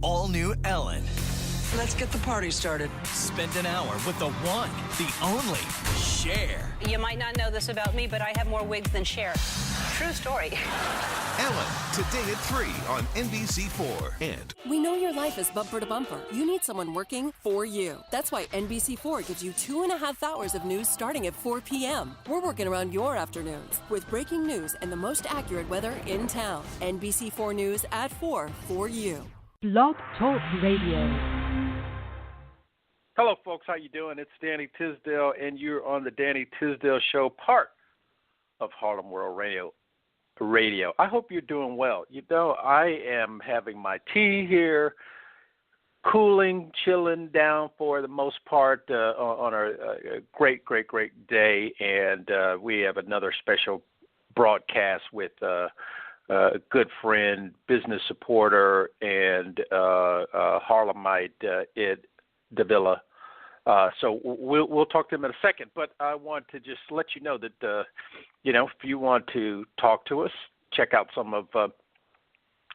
All new Ellen. Let's get the party started. Spend an hour with the one, the only Cher. You might not know this about me, but I have more wigs than Cher. True story. Ellen, today at 3 on NBC4. And we know your life is bumper to bumper. You need someone working for you. That's why NBC4 gives you 2.5 hours of news starting at 4 p.m. We're working around your afternoons with breaking news and the most accurate weather in town. NBC4 News at 4 for you. Blog Talk Radio. Hello, folks. How you doing? It's Danny Tisdale, and you're on the Danny Tisdale Show, part of Harlem World Radio. I hope you're doing well. You know, I am having my tea here, cooling, chilling down for the most part on a great day, and we have another special broadcast with a good friend, business supporter, and Harlemite, Ed Davila. So we'll talk to him in a second, but I want to just let you know that, if you want to talk to us, check out some of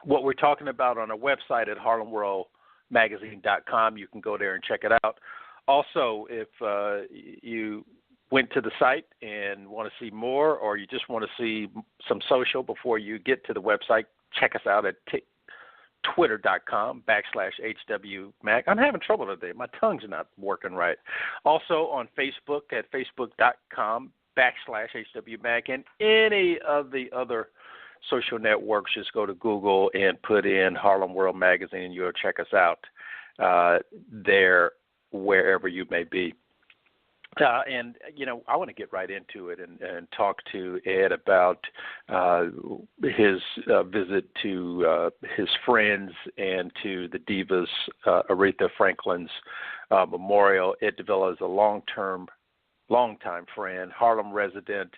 what we're talking about on our website at harlemworldmagazine.com. You can go there and check it out. Also, if you went to the site and want to see more, or you just want to see some social before you get to the website, check us out at twitter.com/HWMag. I'm having trouble today. My tongue's not working right. Also on Facebook at facebook.com/HWMag, and any of the other social networks. Just go to Google and put in Harlem World Magazine, and you'll check us out there wherever you may be. And, I want to get right into it and talk to Ed about his visit to his friends and to the Divas, Aretha Franklin's memorial. Ed Davila is a longtime friend, Harlem resident,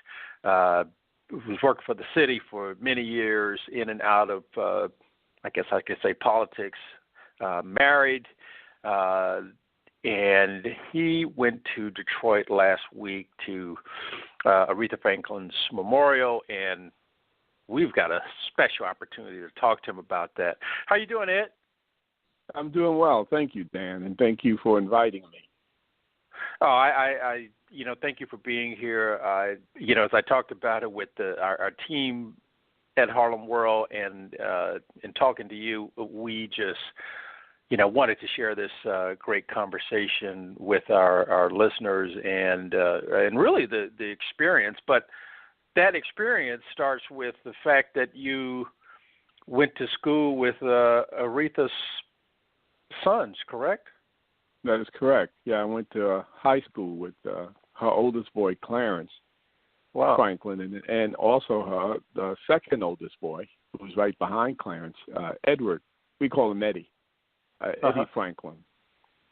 who's worked for the city for many years, in and out of, I guess I could say, politics, married, and he went to Detroit last week to Aretha Franklin's memorial, and we've got a special opportunity to talk to him about that. How you doing, Ed? I'm doing well. Thank you, Dan, and thank you for inviting me. Oh, I thank you for being here. As I talked about it with our team at Harlem World and talking to you, we just wanted to share this great conversation with our listeners and really the experience. But that experience starts with the fact that you went to school with Aretha's sons, correct? That is correct. Yeah, I went to high school with her oldest boy, Clarence Franklin, and also her second oldest boy, who was right behind Clarence, Edward. We call him Eddie. Eddie Franklin.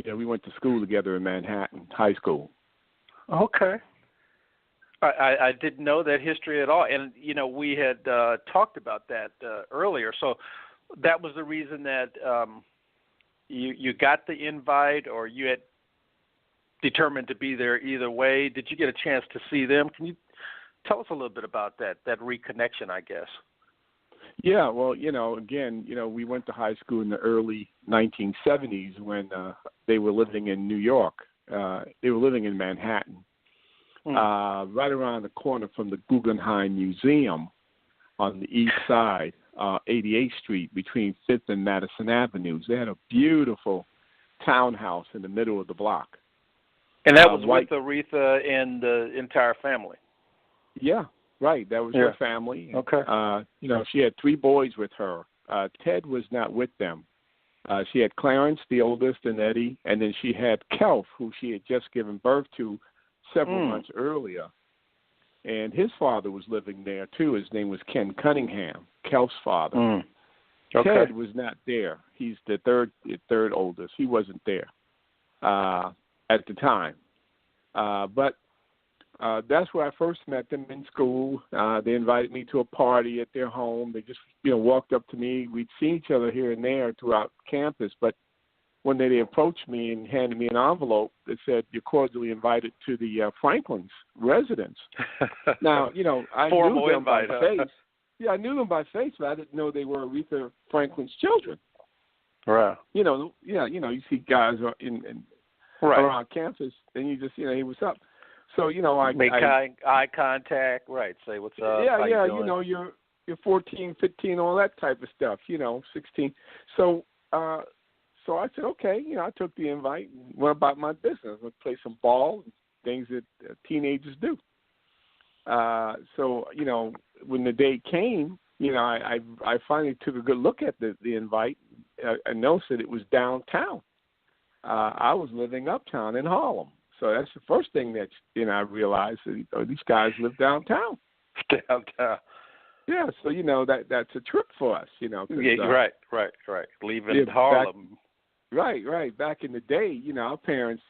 We went to school together in Manhattan, high school. Okay. I didn't know that history at all. And, we had talked about that earlier. So that was the reason that you got the invite, or you had determined to be there either way. Did you get a chance to see them? Can you tell us a little bit about that reconnection, I guess? Yeah, well, again, we went to high school in the early 1970s when they were living in New York. They were living in Manhattan, right around the corner from the Guggenheim Museum on the east side, 88th Street, between 5th and Madison Avenues. They had a beautiful townhouse in the middle of the block. And that was with Aretha and the entire family? Yeah. Right, that was her family. Okay. She had 3 boys with her. Ted was not with them. She had Clarence, the oldest, and Eddie, and then she had Kelf, who she had just given birth to several months earlier. And his father was living there, too. His name was Ken Cunningham, Kelf's father. Okay. Ted was not there. He's the third oldest. He wasn't there at the time. But that's where I first met them in school. They invited me to a party at their home. They just, walked up to me. We'd seen each other here and there throughout campus, but when they approached me and handed me an envelope that said, "You're cordially invited to the Franklin's residence." Now, I knew them by face. Yeah, I knew them by face, but I didn't know they were Aretha Franklin's children. Right. you see guys in around campus, and you just, hey, what's up? So, I make eye contact, right? Say what's up. Yeah, how you doing? You're 14, 15, all that type of stuff. 16. So, so I said, okay. I took the invite and went about my business. Let's play some ball, things that teenagers do. So, when the day came, I finally took a good look at the invite. I noticed that it was downtown. I was living uptown in Harlem. So that's the first thing that, I realized that these guys live downtown. Downtown. Yeah, so, that's a trip for us, Yeah, right. Leaving Harlem. Right. Back in the day, our parents,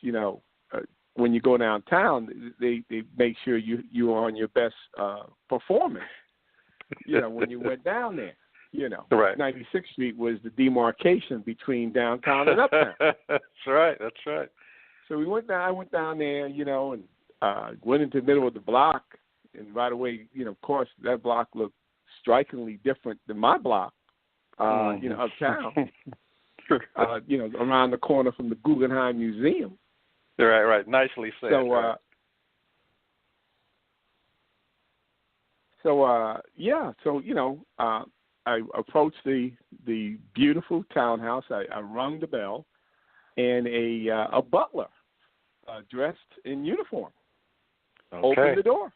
when you go downtown, they make sure you are on your best performance, when you went down there. Right. 96th Street was the demarcation between downtown and uptown. That's right. So I went down there, and went into the middle of the block, and right away, of course, that block looked strikingly different than my block, uptown. Around the corner from the Guggenheim Museum. Right. Nicely said. I approached the beautiful townhouse. I rung the bell, and a butler dressed in uniform opened the door.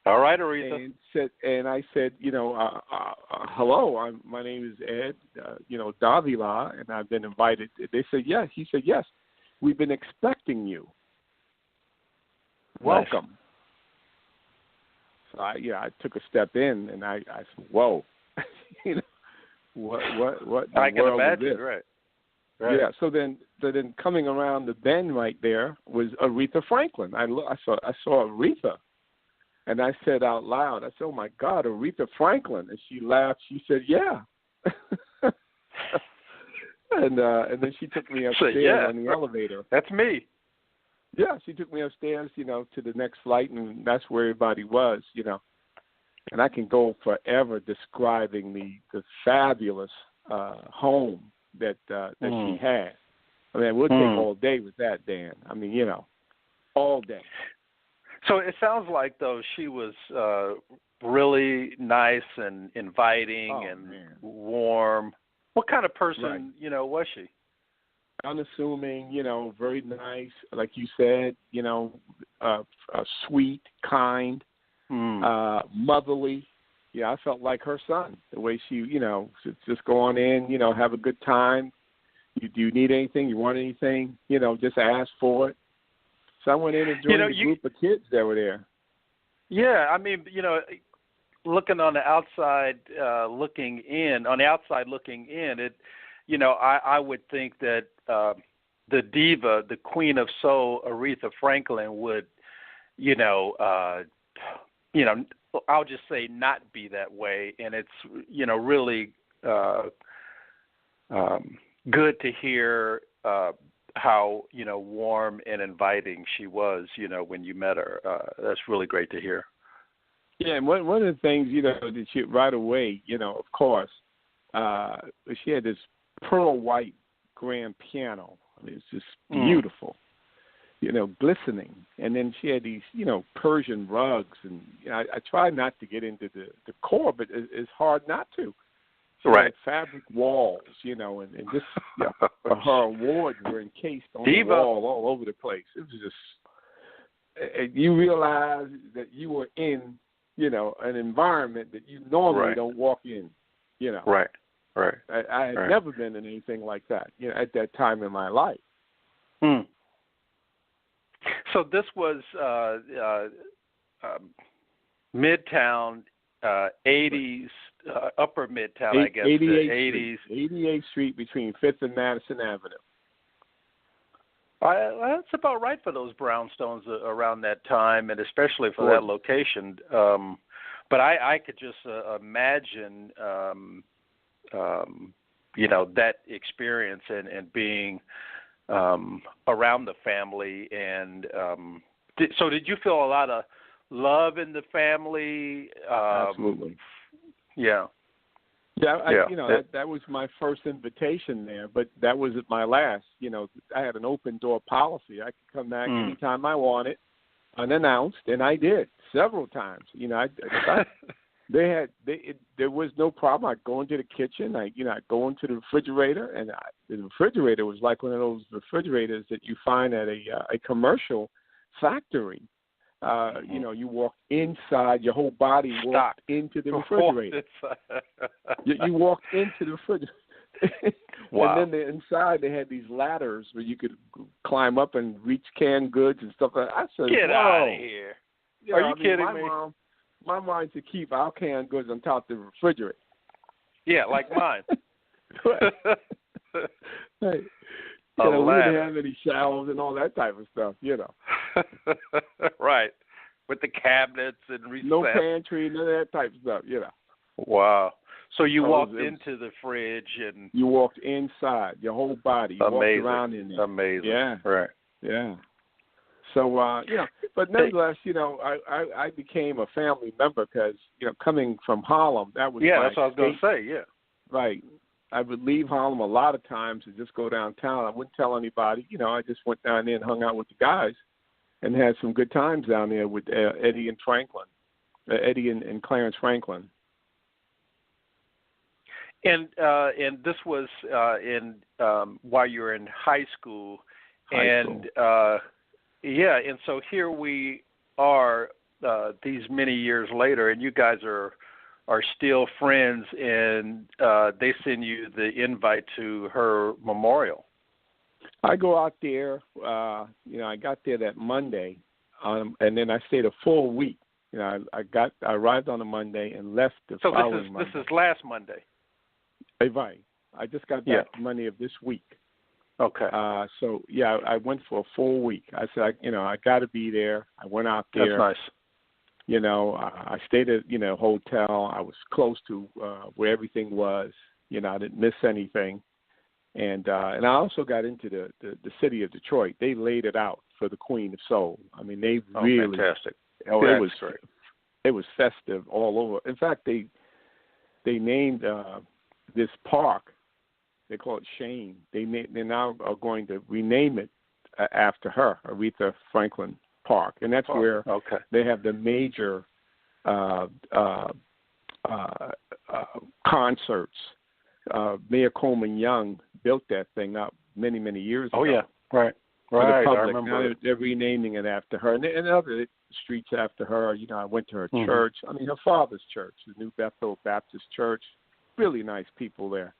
All right, Aretha. And I said, hello, my name is Ed, Davila, and I've been invited. They said, yes. He said, yes, we've been expecting you. Welcome. So I took a step in, and I said, whoa, what in I the can world imagine, is this? Right. Yeah. So then coming around the bend right there was Aretha Franklin. I saw Aretha. And I said out loud, I said, oh, my God, Aretha Franklin. And she laughed. She said, yeah. and then she took me upstairs on the elevator. That's me. Yeah, she took me upstairs, to the next flight, and that's where everybody was, And I can go forever describing the fabulous home that she had. I mean, we'll take all day with that, Dan. I mean, all day. So it sounds like, though, she was really nice and inviting warm. What kind of person, was she? Unassuming, very nice, like you said, sweet, kind, motherly. Yeah, I felt like her son, the way she, just go on in, have a good time. Do you need anything? You want anything? Just ask for it. So I went in and joined the group of kids that were there. Yeah, I mean, looking on the outside, looking in, it, I would think that the diva, the queen of soul, Aretha Franklin, would, I'll just say not be that way, and it's, really good to hear how, warm and inviting she was, when you met her. That's really great to hear. Yeah, and one of the things, that she right away, of course, she had this pearl white grand piano. I mean, it's just beautiful, glistening. And then she had these, Persian rugs. And I try not to get into the core, but it's hard not to. Right. Fabric walls, and just her awards were encased on the wall all over the place. It was just, you realize that you were in, an environment that you normally don't walk in, Right. I had never been in anything like that, at that time in my life. So this was Midtown, 80s, Upper Midtown, I guess, 88th 88th Street between 5th and Madison Avenue. That's about right for those brownstones around that time, and especially for that location. But I could just imagine, that experience and being around the family. And so did you feel a lot of love in the family? Absolutely. Yeah. That was my first invitation there, but that wasn't my last. I had an open door policy. I could come back anytime I wanted, unannounced, and I did several times. There was no problem. I'd go into the kitchen. I'd go into the refrigerator, and the refrigerator was like one of those refrigerators that you find at a commercial factory. You walk inside, your whole body walked into the refrigerator. You walked into the refrigerator. Wow. And then inside they had these ladders where you could climb up and reach canned goods and stuff like that. I said, get out of here. Are you kidding me? My mom to keep our canned goods on top of the refrigerator. Yeah, like mine. Right. We didn't have any shelves and all that type of stuff, Right. With the cabinets and recess. No pantry, none of that type of stuff, Wow. So you walked into the fridge and... You walked inside, your whole body. You walked around in there. Amazing. Yeah. Right. Yeah. So, but nonetheless, I became a family member because, coming from Harlem, that was that's what I was going to say, yeah. Right. I would leave Harlem a lot of times and just go downtown. I wouldn't tell anybody. I just went down there and hung out with the guys and had some good times down there with Eddie and Clarence Franklin. And this was while you were in high school. And so here we are these many years later, and you guys are still friends, and they send you the invite to her memorial. I go out there, I got there that Monday, and then I stayed a full week. I arrived on a Monday and left the following Monday. So this is last Monday? Right. I just got back Monday of this week. Okay. I went for a full week. I said, I got to be there. I went out there. That's nice. I stayed at, a hotel. I was close to where everything was. I didn't miss anything. And I also got into the city of Detroit. They laid it out for the Queen of Soul. I mean, they really. Fantastic. It was great. It was festive all over. In fact, they named this park. They call it Shane. They now are going to rename it after her, Aretha Franklin Park, and that's where they have the major concerts. Mayor Coleman Young built that thing up many, many years ago. Oh yeah, right. For the public. I remember. Now they're renaming it after her, and other streets after her. I went to her church. I mean, her father's church, the New Bethel Baptist Church. Really nice people there.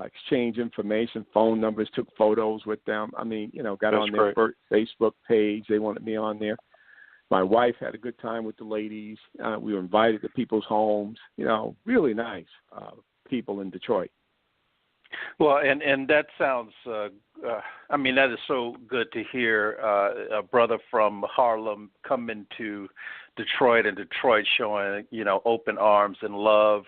Exchange information, phone numbers, took photos with them. I mean, got on their Facebook page. They wanted me on there. My wife had a good time with the ladies. We were invited to people's homes. Really nice people in Detroit. Well, and that sounds, that is so good to hear a brother from Harlem come into Detroit and Detroit showing, open arms and love.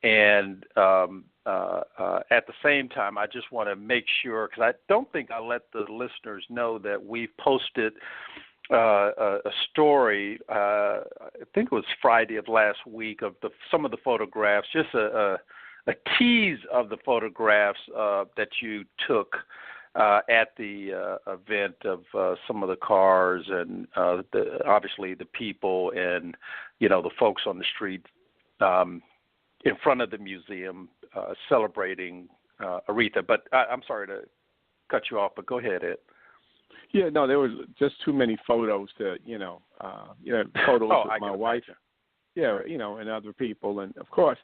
And at the same time, I just want to make sure, because I don't think I let the listeners know that we've posted a story, I think it was Friday of last week, of some of the photographs, just a tease of the photographs that you took at the event of some of the cars and obviously the people and, the folks on the street in front of the museum celebrating Aretha. But I'm sorry to cut you off, but go ahead, Ed. Yeah, no, there was just too many photos to, photos with my wife. Yeah, and other people. And, of course,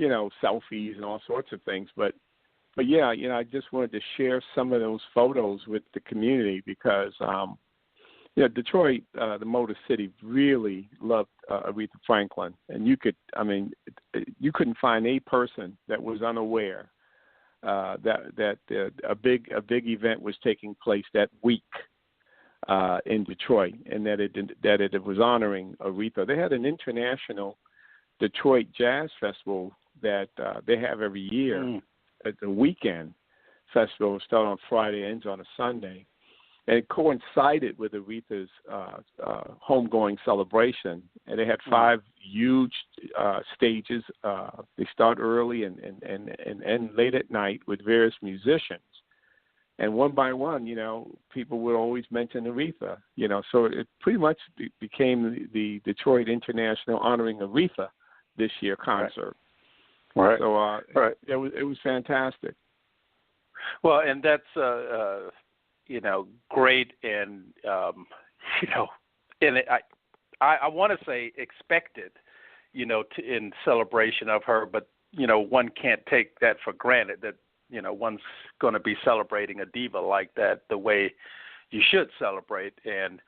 selfies and all sorts of things. But yeah, I just wanted to share some of those photos with the community because, Detroit, the Motor City, really loved Aretha Franklin. And you couldn't find a person that was unaware that a big event was taking place that week in Detroit, and that it was honoring Aretha. They had an international Detroit Jazz Festival that they have every year at the weekend festival. Start on Friday, ends on a Sunday, And it coincided with Aretha's homegoing celebration, and they had 5 huge stages. They start early and end late at night with various musicians. And one by one, people would always mention Aretha, So it pretty much became the Detroit International honoring Aretha this year concert. Right. So right. It was fantastic. Well, and that's great, and and I want to say expected, in celebration of her, but one can't take that for granted that one's going to be celebrating a diva like that the way you should celebrate. And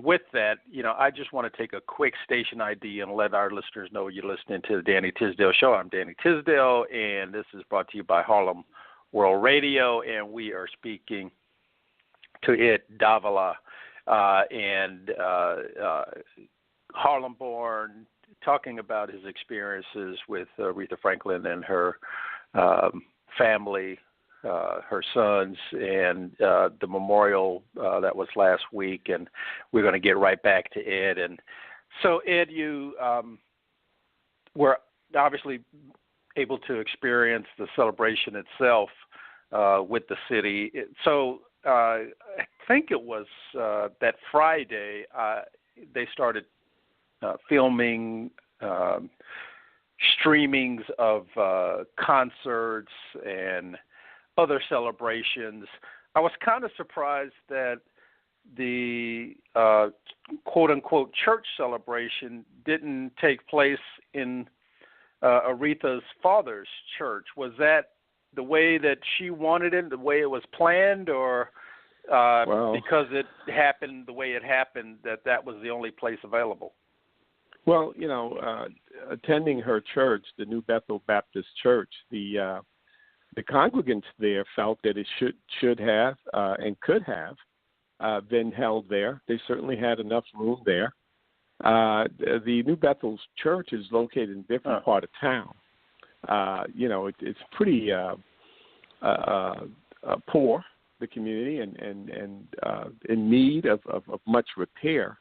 with that, I just want to take a quick station ID and let our listeners know you're listening to the Danny Tisdale Show. I'm Danny Tisdale, and this is brought to you by Harlem World Radio, and we are speaking to Ed Davila, Harlem-born, talking about his experiences with Aretha Franklin and her family, her sons, and the memorial that was last week. And we're going to get right back to Ed. And so, Ed, you were obviously able to experience the celebration itself with the city. So I think it was that Friday they started filming streamings of concerts and other celebrations. I was kind of surprised that the quote-unquote church celebration didn't take place in Aretha's father's church. Was that the way that she wanted it, the way it was planned, or because it happened the way it happened, that was the only place available? Well, attending her church, the New Bethel Baptist Church, the congregants there felt that it should have and could have been held there. They certainly had enough room there. The New Bethel's church is located in a different part of town. It's pretty poor, the community, and in need of much repair.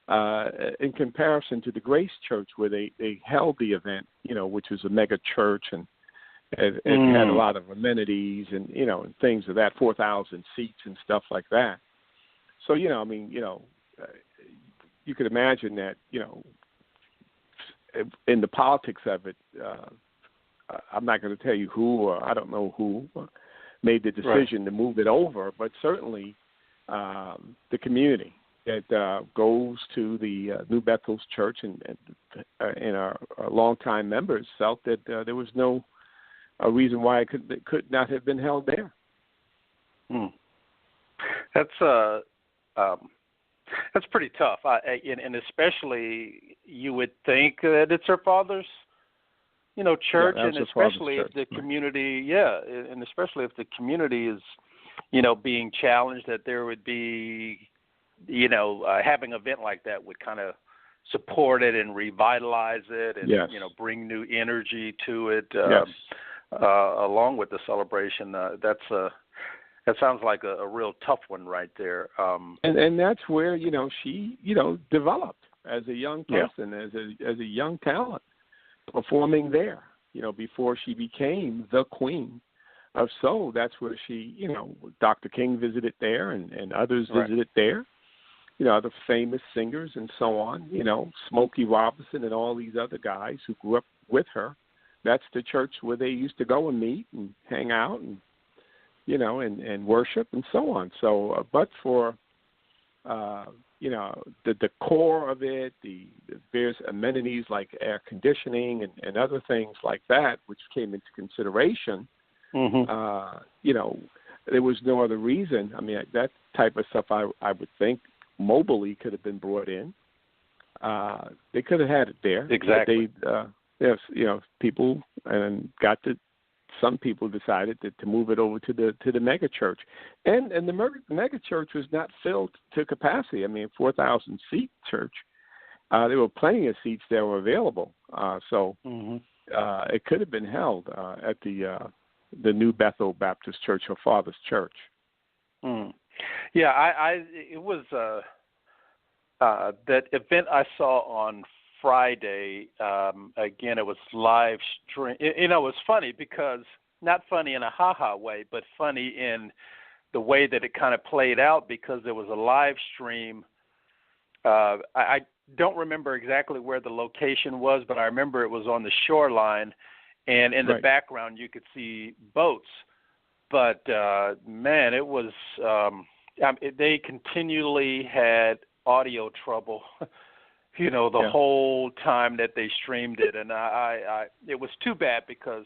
In comparison to the Grace Church, where they held the event, which was a mega church and it had a lot of amenities and and things of that, 4,000 seats and stuff like that. So you could imagine that in the politics of it, I'm not going to tell you who, or I don't know who made the decision to move it over, but certainly the community that goes to the New Bethel's church and our longtime members felt that there was no reason why it could not have been held there. That's pretty tough, and especially you would think that it's her father's, church, and especially if the community, and especially if the community is, being challenged, that there would be, having an event like that would kind of support it and revitalize it, and bring new energy to it, along with the celebration. That sounds like a real tough one right there. And that's where she developed as a young person, as a young talent, performing there. Before she became the queen of soul, that's where she Dr. King visited there, and others visited there. Other famous singers and so on. Smokey Robinson and all these other guys who grew up with her. That's the church where they used to go and meet and hang out and and worship and so on. So, but for, the core of it, the various amenities like air conditioning and other things like that, which came into consideration, there was no other reason. I mean, that type of stuff I would think mobily could have been brought in. They could have had it there. Exactly. People some people decided to move it over to the mega church, and the mega church was not filled to capacity. I mean, 4,000 seat church. There were plenty of seats that were available, so it could have been held at the New Bethel Baptist Church, her father's church. Yeah, it was that event I saw on Friday. Again, it was live stream. It was funny because not funny in a ha-ha way, but funny in the way that it kind of played out because there was a live stream. I don't remember exactly where the location was, but I remember it was on the shoreline, and in the background you could see boats. But man, it was they continually had audio trouble, the whole time that they streamed it, and I it was too bad because,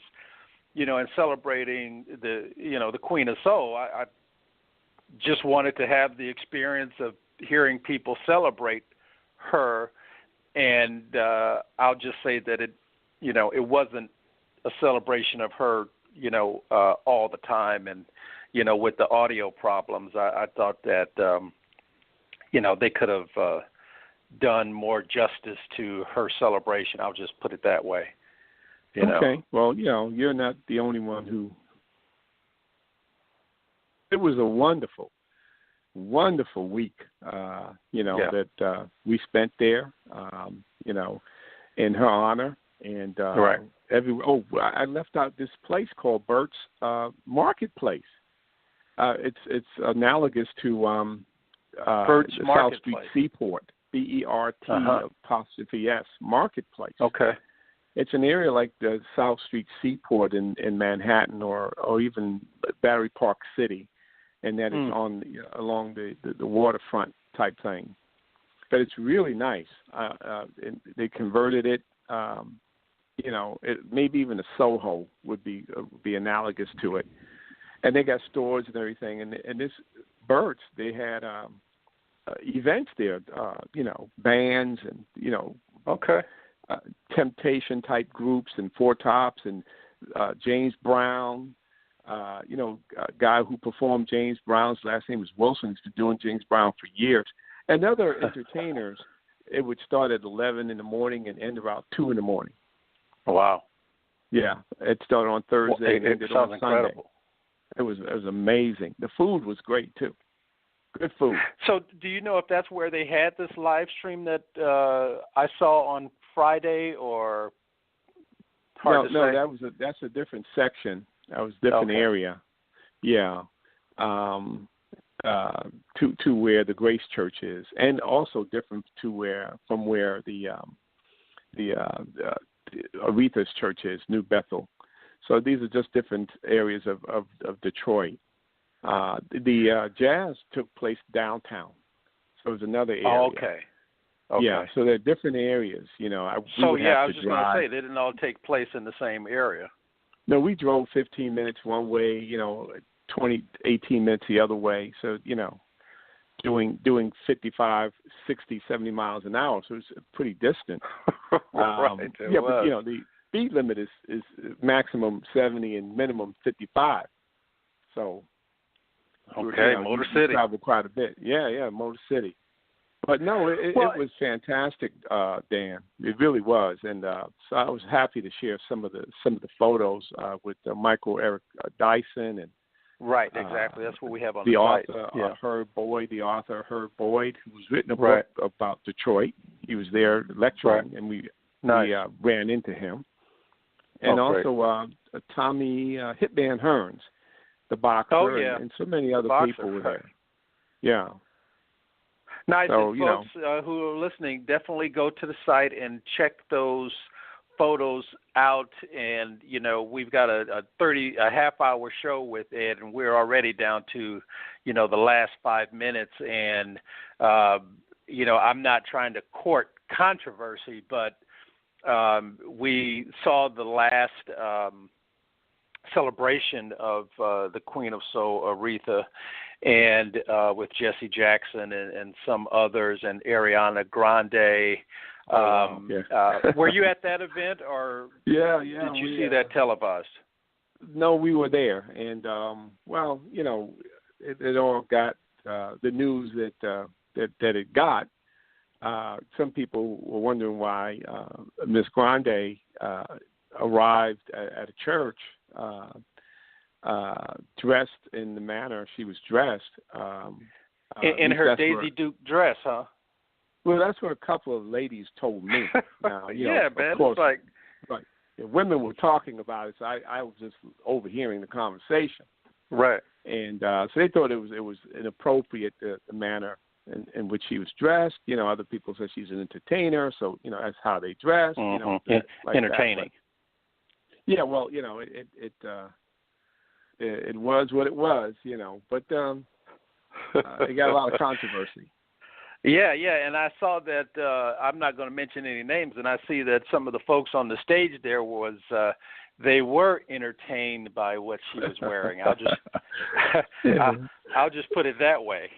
in celebrating the Queen of Soul, I just wanted to have the experience of hearing people celebrate her, and I'll just say that it wasn't a celebration of her, all the time, and with the audio problems, I thought that they could have done more justice to her celebration. I'll just put it that way. Okay. Well, you're not the only one who. It was a wonderful week, that we spent there, in her honor. And I left out this place called Burt's Marketplace. It's analogous to Burt's the Marketplace. South Street Seaport, BERT''S Marketplace. Okay. It's an area like the South Street Seaport in Manhattan or even Battery Park City, and that is on along the waterfront type thing. But it's really nice. They converted it. Maybe even a Soho would be analogous to it. And they got stores and everything. And this Burt's, they had events there. Bands and Temptation type groups and Four Tops and James Brown. A guy who performed James Brown's last name was Wilson. He's been doing James Brown for years. And other entertainers. It would start at 11 in the morning and end about 2 in the morning. Oh, wow. Yeah, it started on Thursday and ended on Sunday. Incredible. It was amazing. The food was great too. Good food. So, do you know if that's where they had this live stream that I saw on Friday, or hard to say? That's a different section. That was a different area. Yeah. To where the Grace Church is, and also different from where the Aretha's church is, New Bethel. So these are just different areas of Detroit. The jazz took place downtown, so it was another area. Oh, okay. Yeah, so they're different areas. I was just going to say they didn't all take place in the same area. No, we drove 15 minutes one way. 18 minutes the other way. So, doing 55, 60, 70 miles an hour. So it's pretty distant. Right. But, the speed limit is maximum 70 and minimum 55. So, Motor City. Travel quite a bit. Yeah, Motor City. But no, it was fantastic, Dan. It really was, and so I was happy to share some of the photos with Michael Eric Dyson and. Right, exactly. That's what we have on the site. Author, Herb Boyd, who's written a book about Detroit. He was there lecturing, and we ran into him. And also Tommy Hitman Hearns, the boxer, and so many other people were there. Yeah. Nice. So, and folks who are listening, definitely go to the site and check those photos out, and we've got a half-hour show with Ed, and we're already down to the last 5 minutes, and I'm not trying to court controversy, but we saw the last celebration of the Queen of Soul, Aretha, and with Jesse Jackson and some others, and Ariana Grande. Were you at that event, or did you see that televised? No, we were there, and it all got the news that it got. Some people were wondering why Miss Grande arrived at a church dressed in the manner she was dressed, In her Daisy Duke dress, huh? Well, that's what a couple of ladies told me. Now, yeah, man. Of course, it's like women were talking about it, so I was just overhearing the conversation. Right. And so they thought it was inappropriate, the manner in which she was dressed. Other people said she's an entertainer, so that's how they dress. Mm-hmm. Like entertaining. Yeah, well, it was what it was, but it got a lot of controversy. Yeah, and I saw that, I'm not going to mention any names, and I see that some of the folks on the stage there they were entertained by what she was wearing. I'll just put it that way,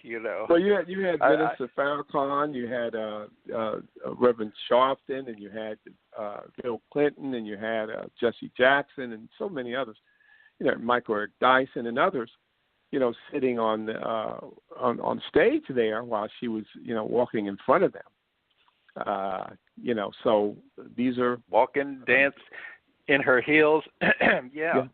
Well, you had Minister Farrakhan, you had Reverend Sharpton, and you had Bill Clinton, and you had Jesse Jackson, and so many others. Michael Eric Dyson and others. Sitting on stage there while she was, walking in front of them. So these are walking, dance in her heels. Yeah.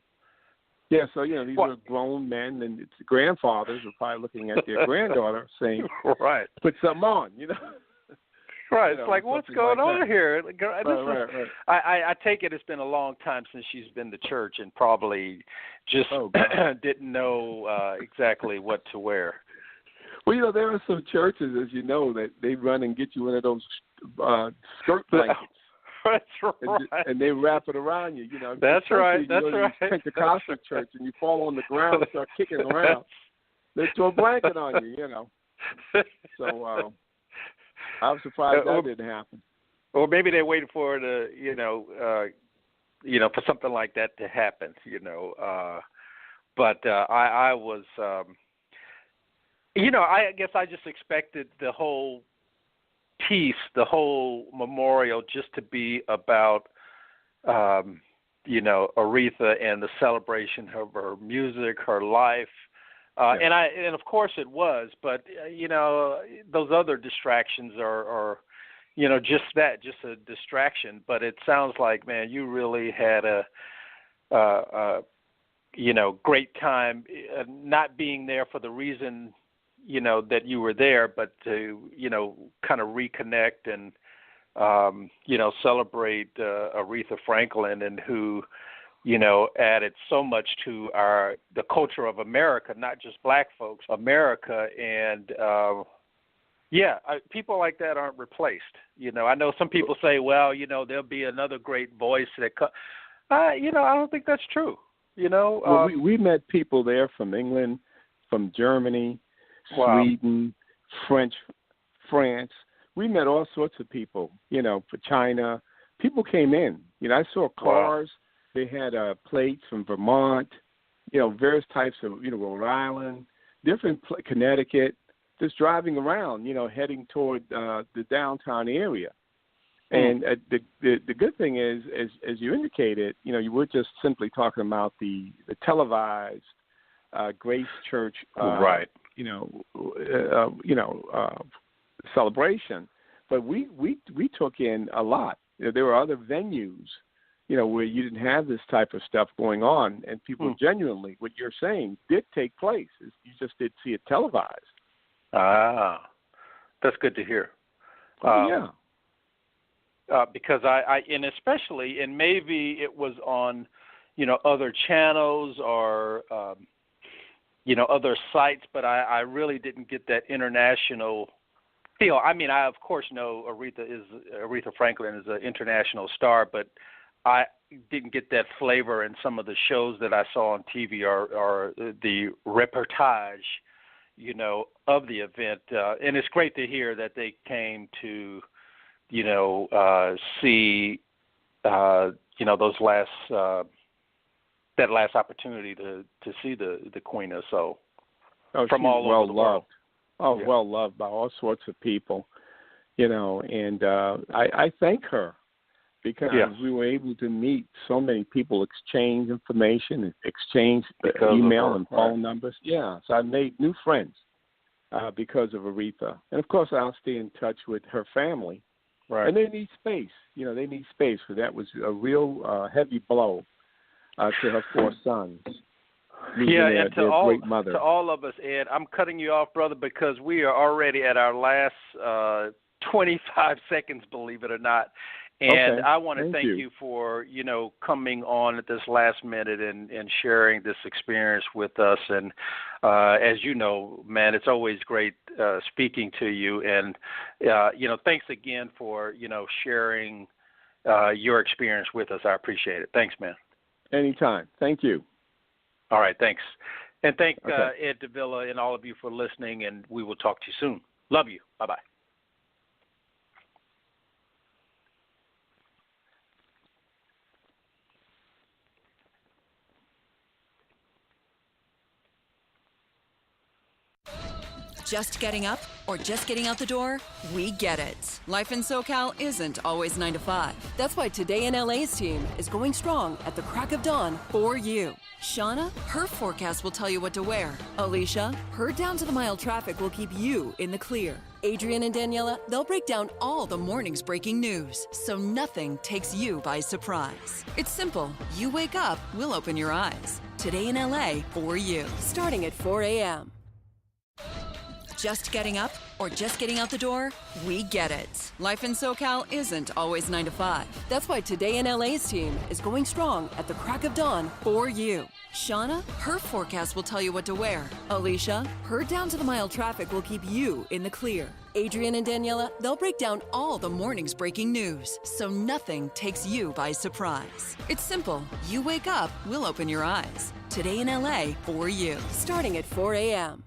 So these are grown men, and it's grandfathers are probably looking at their granddaughter saying, "Right, put something on," Right. It's like, what's going on here? Right. I take it's been a long time since she's been to church and probably just didn't know exactly what to wear. Well, there are some churches, as you know, that they run and get you one of those skirt blankets. That's right. And they wrap it around you. That's right. That's right. Pentecostal church, and you fall on the ground and start kicking around. They throw a blanket on you. So. I was surprised that didn't happen. Or maybe they waited for it for something like that to happen. But I was, I guess I just expected the whole piece, the whole memorial, just to be about, Aretha and the celebration of her music, her life. And of course it was, but those other distractions are just a distraction. But it sounds like, man, you really had a great time, not being there for the reason that you were there, but to kind of reconnect and celebrate Aretha Franklin, and who added so much to the culture of America, not just black folks, America. And, people like that aren't replaced. I know some people say, well, there'll be another great voice that I don't think that's true. Well, we met people there from England, from Germany, Sweden, France. We met all sorts of people, for China. People came in. I saw cars. Wow. They had plates from Vermont, various types of, Rhode Island, different Connecticut, just driving around, heading toward the downtown area. And the good thing is, as you indicated, you were just simply talking about the televised Grace Church, celebration, but we took in a lot. There were other venues, where you didn't have this type of stuff going on, and people genuinely, what you're saying, did take place. You just did see it televised. That's good to hear. Because and especially, and maybe it was on, other channels or, other sites, but I really didn't get that international feel. I mean, I of course know Aretha Franklin is an international star, but I didn't get that flavor in some of the shows that I saw on TV or the reportage, of the event. And it's great to hear that they came to, see, those that last opportunity to see the Queen of Soul from all over the world. Well loved by all sorts of people, and I thank her. Because we were able to meet so many people, exchange information, exchange email and phone numbers. Yeah, so I made new friends because of Aretha. And, of course, I'll stay in touch with her family. Right. And they need space. They need space, because that was a real heavy blow to her 4 sons. and their great mother. To all of us, Ed, I'm cutting you off, brother, because we are already at our last 25 seconds, believe it or not. And I want to thank you for, coming on at this last minute and sharing this experience with us. And as you know, man, it's always great speaking to you. And, thanks again for, sharing your experience with us. I appreciate it. Thanks, man. Anytime. Thank you. All right, thanks. And thank Ed Davila and all of you for listening, and we will talk to you soon. Love you. Bye-bye. Just getting up or just getting out the door? We get it. Life in SoCal isn't always 9 to 5. That's why Today in LA's team is going strong at the crack of dawn for you. Shauna, her forecast will tell you what to wear. Alicia, her down-to-the-mile traffic will keep you in the clear. Adrian and Daniela, they'll break down all the morning's breaking news, so nothing takes you by surprise. It's simple. You wake up, we'll open your eyes. Today in LA for you. starting at 4 a.m. Just getting up or just getting out the door? We get it. Life in SoCal isn't always 9 to 5. That's why Today in LA's team is going strong at the crack of dawn for you. Shauna, her forecast will tell you what to wear. Alicia, her down-to-the-mile traffic will keep you in the clear. Adrian and Daniela, they'll break down all the morning's breaking news, so nothing takes you by surprise. It's simple. You wake up, we'll open your eyes. Today in LA for you. starting at 4 a.m.